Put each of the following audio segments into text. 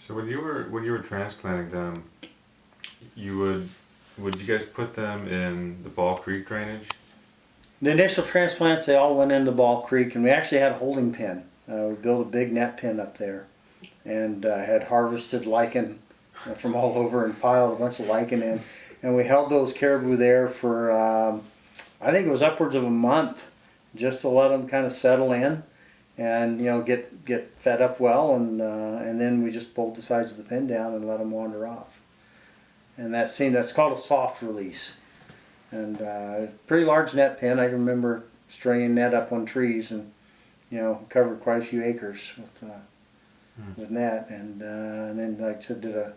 So when you were transplanting them, would you guys put them in the Ball Creek drainage? The initial transplants, they all went into Ball Creek, and we actually had a holding pen. We built a big net pen up there, and had harvested lichen from all over and piled a bunch of lichen in, and we held those caribou there for I think it was upwards of a month, just to let them kind of settle in, and get fed up well, and then we just pulled the sides of the pen down and let them wander off. And that's called a soft release. And pretty large net pen. I remember stringing net up on trees, and covered quite a few acres with net. And then, like I said,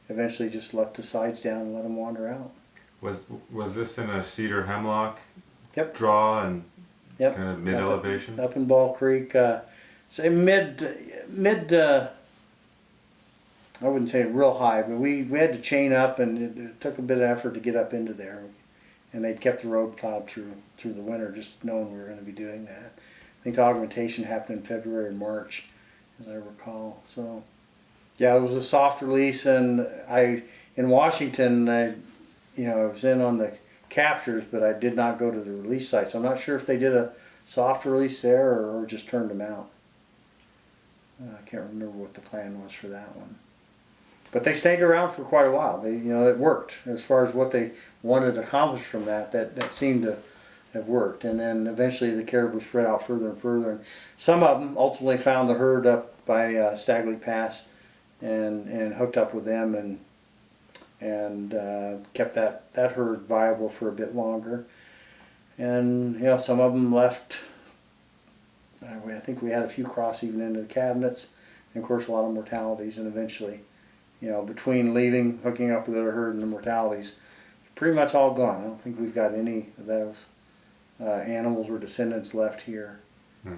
eventually just let the sides down and let them wander out. Was this in a cedar hemlock Yep. draw and Yep. kind of mid elevation? Up in Ball Creek, say mid. I wouldn't say real high, but we had to chain up, and it took a bit of effort to get up into there. And they'd kept the road plowed through the winter, just knowing we were going to be doing that. I think the augmentation happened in February and March, as I recall. So, yeah, it was a soft release, and in Washington, I was in on the captures, but I did not go to the release site. So I'm not sure if they did a soft release there or just turned them out. I can't remember what the plan was for that one. But they stayed around for quite a while. It worked as far as what they wanted to accomplish from that. That seemed to have worked. And then eventually the caribou spread out further and further. And some of them ultimately found the herd up by Stagley Pass, and hooked up with them, and kept that herd viable for a bit longer. And some of them left. I think we had a few cross even into the cabinets, and of course a lot of mortalities, and eventually. Between leaving, hooking up with the herd, and the mortalities, pretty much all gone. I don't think we've got any of those animals or descendants left here. Hmm.